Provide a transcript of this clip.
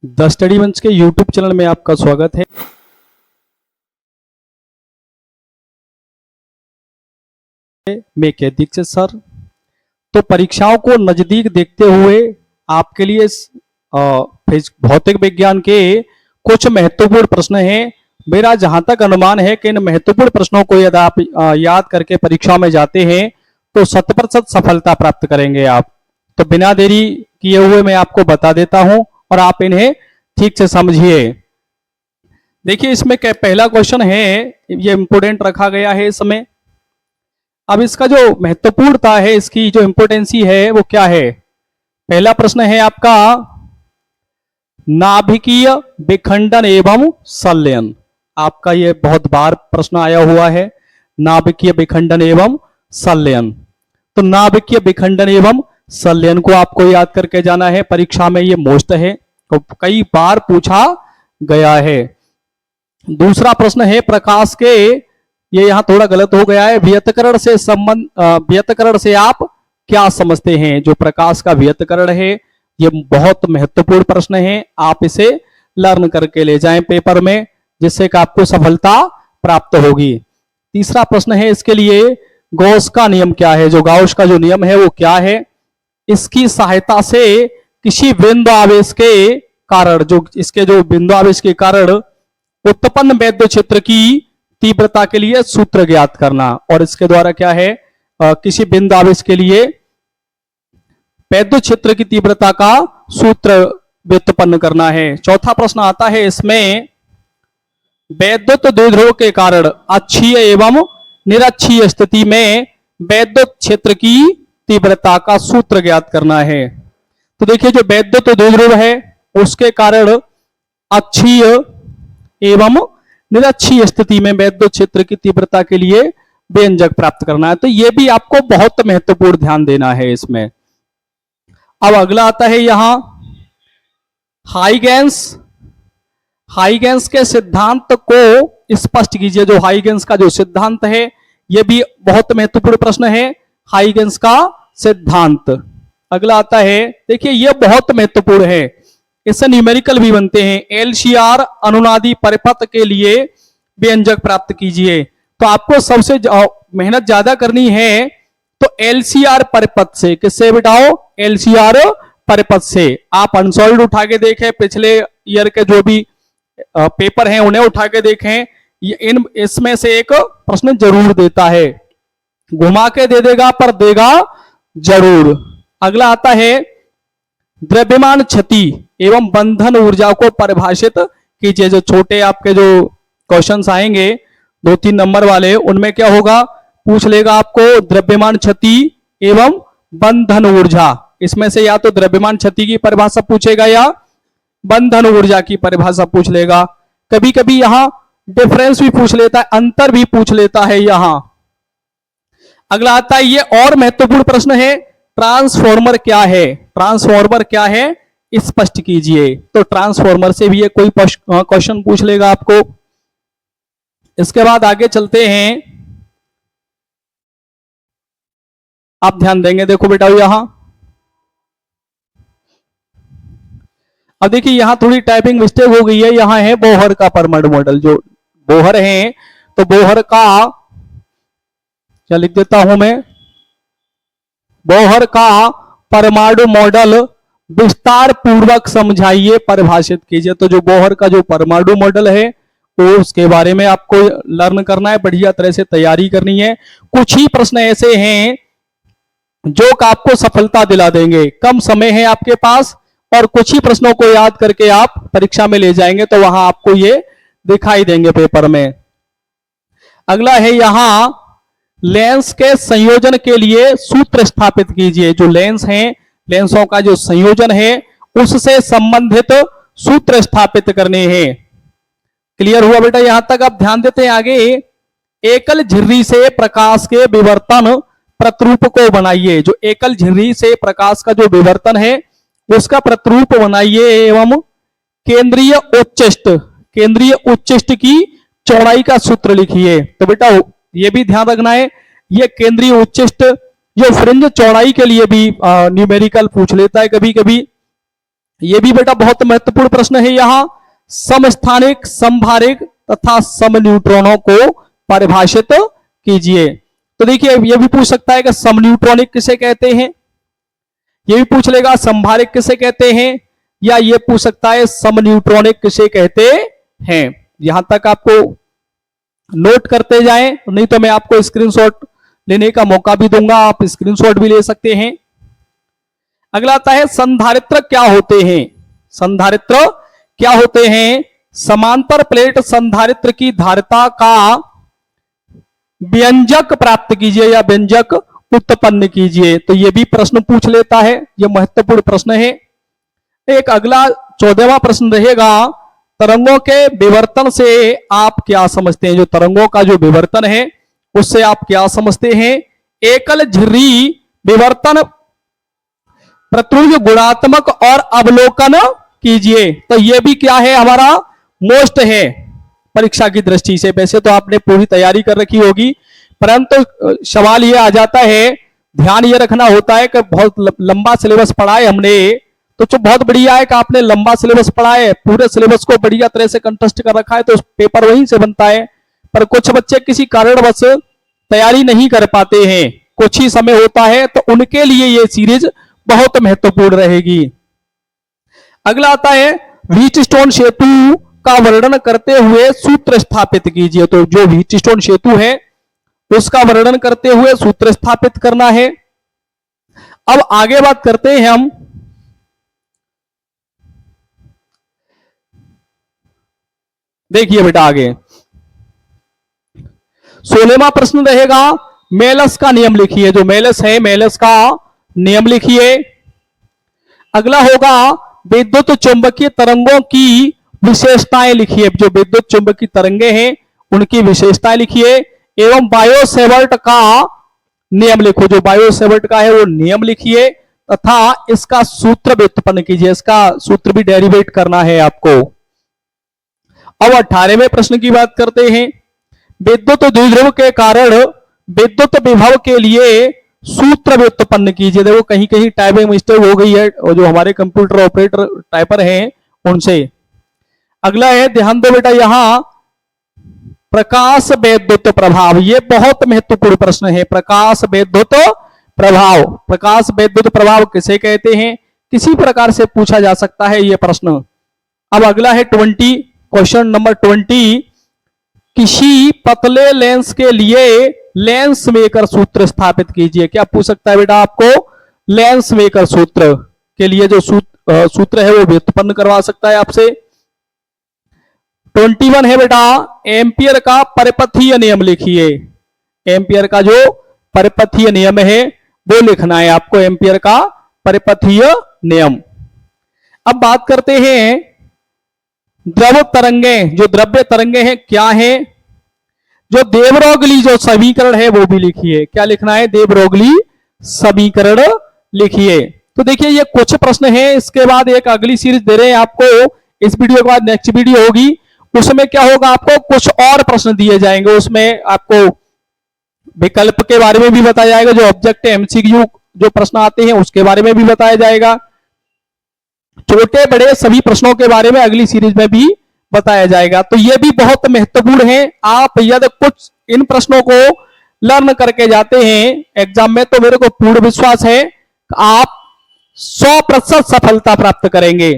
The study मंच के YouTube channel में आपका स्वागत है। मैं के दीक्षित सर। तो परीक्षाओं को नजदीक देखते हुए आपके लिए भौतिक विज्ञान के कुछ महत्वपूर्ण प्रश्न हैं। मेरा जहां तक अनुमान है कि इन महत्वपूर्ण प्रश्नों को यदि आप याद करके परीक्षा में जाते हैं तो 100% सफलता प्राप्त करेंगे आप। तो बिना देरी किए हुए मैं आपको बता देता हूं और आप इन्हें ठीक से समझिए। देखिए इसमें क्या पहला क्वेश्चन है, ये इंपोर्टेंट रखा गया है इसमें। अब इसका जो महत्वपूर्णता है, इसकी जो इंपोर्टेंसी है वो क्या है। पहला प्रश्न है आपका नाभिकीय विखंडन एवं संलयन। आपका ये बहुत बार प्रश्न आया हुआ है, नाभिकीय विखंडन एवं संलयन। तो नाभिकीय विखंडन एवं संलयन को आपको याद करके जाना है, परीक्षा में ये मोस्ट है, तो कई बार पूछा गया है। दूसरा प्रश्न है प्रकाश के, ये यहां थोड़ा गलत हो गया है, व्यतकरण से संबंध, व्यतकरण से आप क्या समझते हैं। जो प्रकाश का व्यतकरण है ये बहुत महत्वपूर्ण प्रश्न है, आप इसे लर्न करके ले जाएं पेपर में, जिससे कि आपको सफलता प्राप्त होगी। तीसरा प्रश्न है इसके लिए गॉस का नियम क्या है। जो गॉस का जो नियम है वो क्या है। इसकी सहायता से किसी बिंदु आवेश के कारण, जो इसके जो बिंदु आवेश के कारण उत्पन्न वैद्युत क्षेत्र की तीव्रता के लिए सूत्र ज्ञात करना। और इसके द्वारा क्या है, किसी बिंदु आवेश के लिए वैद्युत क्षेत्र की तीव्रता का सूत्र व्युत्पन्न करना है। चौथा प्रश्न आता है इसमें वैद्युत द्विध्रुव के कारण अक्षीय एवं निरक्षीय स्थिति में वैद्युत क्षेत्र की तीव्रता का सूत्र ज्ञात करना है। तो देखिए जो वैद्युत द्विध्रुव है उसके कारण अक्षीय एवं निरक्षीय स्थिति में वैद्युत क्षेत्र की तीव्रता के लिए व्यंजक प्राप्त करना है। तो यह भी आपको बहुत महत्वपूर्ण ध्यान देना है इसमें। अब अगला आता है यहां हाइगेंस के सिद्धांत को स्पष्ट कीजिए। जो हाइगेंस का जो सिद्धांत है यह भी बहुत महत्वपूर्ण प्रश्न है, हाइगेंस का सिद्धांत। अगला आता है, देखिए यह बहुत महत्वपूर्ण है, इससे न्यूमेरिकल भी बनते हैं। एलसीआर अनुनादी परिपथ के लिए व्यंजक प्राप्त कीजिए। तो आपको सबसे मेहनत ज्यादा करनी है तो एलसीआर परिपथ से। किससे बिटाओ, एलसीआर परिपथ से। आप अनसॉल्व्ड उठा के देखें, पिछले ईयर के जो भी पेपर हैं उन्हें उठा के देखें, इसमें से एक प्रश्न जरूर देता है, घुमा के दे देगा पर देगा जरूर। अगला आता है द्रव्यमान क्षति एवं बंधन ऊर्जा को परिभाषित कीजिए। जो छोटे आपके जो क्वेश्चंस आएंगे 2-3 नंबर वाले, उनमें क्या होगा, पूछ लेगा आपको द्रव्यमान क्षति एवं बंधन ऊर्जा। इसमें से या तो द्रव्यमान क्षति की परिभाषा पूछेगा या बंधन ऊर्जा की परिभाषा पूछ लेगा। कभी कभी यहां डिफरेंस भी पूछ लेता है, अंतर भी पूछ लेता है यहां। अगला आता है, ये और महत्वपूर्ण प्रश्न है, ट्रांसफॉर्मर क्या है। ट्रांसफॉर्मर क्या है स्पष्ट कीजिए। तो ट्रांसफॉर्मर से भी ये कोई क्वेश्चन पूछ लेगा आपको। इसके बाद आगे चलते हैं, आप ध्यान देंगे, देखो बेटा यहां, अब देखिए यहां थोड़ी टाइपिंग मिस्टेक हो गई है। यहां है बोहर का परमाणु मॉडल। जो बोहर है तो बोहर का क्या लिख देता हूं मैं, बोहर का परमाणु मॉडल विस्तार पूर्वक समझाइए, परिभाषित कीजिए। तो जो बोहर का जो परमाणु मॉडल है वो उसके बारे में आपको लर्न करना है, बढ़िया तरह से तैयारी करनी है। कुछ ही प्रश्न ऐसे हैं जो आपको सफलता दिला देंगे, कम समय है आपके पास और कुछ ही प्रश्नों को याद करके आप परीक्षा में ले जाएंगे तो वहां आपको ये दिखाई देंगे पेपर में। अगला है यहां लेंस के संयोजन के लिए सूत्र स्थापित कीजिए। जो लेंस हैं, लेंसों का जो संयोजन है उससे संबंधित सूत्र स्थापित करने हैं। क्लियर हुआ बेटा यहां तक। आप ध्यान देते हैं आगे, एकल झिर्री से प्रकाश के विवर्तन प्रतिरूप को बनाइए। जो एकल झिर्री से प्रकाश का जो विवर्तन है उसका प्रतिरूप बनाइए एवं केंद्रीय उच्चिष्ट की चौड़ाई का सूत्र लिखिए। तो बेटा ये भी ध्यान रखना है, ये केंद्रीय उच्चिष्ट जो फ्रिंज चौड़ाई के लिए भी न्यूमेरिकल पूछ लेता है कभी कभी। ये भी बेटा बहुत महत्वपूर्ण प्रश्न है। यहां समस्थानिक, समभारिक तथा समन्यूट्रॉनों को परिभाषित कीजिए। तो देखिए ये भी पूछ सकता है कि समन्यूट्रॉनिक किसे कहते हैं, ये भी पूछ लेगा समभारिक किसे कहते हैं, या ये पूछ सकता है समन्यूट्रॉनिक किसे कहते हैं। यहां तक आपको नोट करते जाएं, नहीं तो मैं आपको स्क्रीनशॉट लेने का मौका भी दूंगा, आप स्क्रीनशॉट भी ले सकते हैं। अगला आता है संधारित्र क्या होते हैं। संधारित्र क्या होते हैं? समांतर प्लेट संधारित्र की धारिता का व्यंजक प्राप्त कीजिए या व्यंजक उत्पन्न कीजिए। तो यह भी प्रश्न पूछ लेता है, यह महत्वपूर्ण प्रश्न है। एक अगला 14वां प्रश्न रहेगा, तरंगों के विवर्तन से आप क्या समझते हैं। जो तरंगों का जो विवर्तन है उससे आप क्या समझते हैं। एकल झिर्री विवर्तन प्रत्युज गुणात्मक और अवलोकन कीजिए। तो यह भी क्या है, हमारा मोस्ट है परीक्षा की दृष्टि से। वैसे तो आपने पूरी तैयारी कर रखी होगी, परंतु सवाल यह आ जाता है, ध्यान यह रखना होता है कि बहुत लंबा सिलेबस पढ़ा है हमने, तो जो बहुत बढ़िया है कि आपने लंबा सिलेबस पढ़ा है, पूरे सिलेबस को बढ़िया तरह से कंटेस्ट कर रखा है, तो पेपर वहीं से बनता है। पर कुछ बच्चे किसी कारणवश तैयारी नहीं कर पाते हैं, कुछ ही समय होता है, तो उनके लिए यह सीरीज बहुत महत्वपूर्ण रहेगी। अगला आता है व्हीटस्टोन सेतु का वर्णन करते हुए सूत्र स्थापित कीजिए। तो जो व्हीटस्टोन सेतु है उसका वर्णन करते हुए सूत्र स्थापित करना है। अब आगे बात करते हैं हम देखिए बेटा आगे 16वां प्रश्न रहेगा, मेलस का नियम लिखिए। जो मेलस है, मेलस का नियम लिखिए। अगला होगा विद्युत चुंबकीय तरंगों की विशेषताएं लिखिए। जो विद्युत चुंबकीय तरंगे हैं उनकी विशेषताएं लिखिए एवं बायो सेवर्ट का नियम लिखो। जो बायो सेवर्ट का है वो नियम लिखिए तथा इसका सूत्र भी उत्पन्न कीजिए। इसका सूत्र भी डेरिवेट करना है आपको। अब 18वें प्रश्न की बात करते हैं, विद्युत द्विध्रुव के कारण विद्युत विभव के लिए सूत्र भी उत्पन्न कीजिए। देखो कहीं कहीं टाइपिंग मिस्टेक हो गई है, और जो हमारे कंप्यूटर ऑपरेटर टाइपर हैं उनसे। अगला है, ध्यान दो बेटा, यहां प्रकाश वैद्युत प्रभाव, ये बहुत महत्वपूर्ण प्रश्न है। प्रकाश वैद्युत प्रभाव, प्रकाश वैद्युत प्रभाव किसे कहते हैं, किसी प्रकार से पूछा जा सकता है यह प्रश्न। अब अगला है 20, क्वेश्चन नंबर 20, किसी पतले लेंस के लिए लेंस मेकर सूत्र स्थापित कीजिए। क्या पूछ सकता है बेटा आपको, लेंस मेकर सूत्र के लिए जो सूत्र है वो व्युत्पन्न करवा सकता है आपसे। 21 है बेटा, एम्पियर का परिपथीय नियम लिखिए। एम्पियर का जो परिपथीय नियम है वो लिखना है आपको, एम्पियर का परिपथीय नियम। अब बात करते हैं द्रव तरंगे, जो द्रव्य तरंगे हैं क्या है। जो देवरोगली जो समीकरण है वो भी लिखिए। क्या लिखना है, देवरोगली समीकरण लिखिए। तो देखिए ये कुछ प्रश्न हैं, इसके बाद एक अगली सीरीज दे रहे हैं आपको। इस वीडियो के बाद नेक्स्ट वीडियो होगी, उसमें क्या होगा, आपको कुछ और प्रश्न दिए जाएंगे। उसमें आपको विकल्प के बारे में भी बताया जाएगा, जो ऑब्जेक्टिव एमसीक्यू जो प्रश्न आते हैं उसके बारे में भी बताया जाएगा, छोटे बड़े सभी प्रश्नों के बारे में अगली सीरीज में भी बताया जाएगा। तो ये भी बहुत महत्वपूर्ण है। आप यदि कुछ इन प्रश्नों को लर्न करके जाते हैं एग्जाम में, तो मेरे को पूर्ण विश्वास है आप 100% सफलता प्राप्त करेंगे।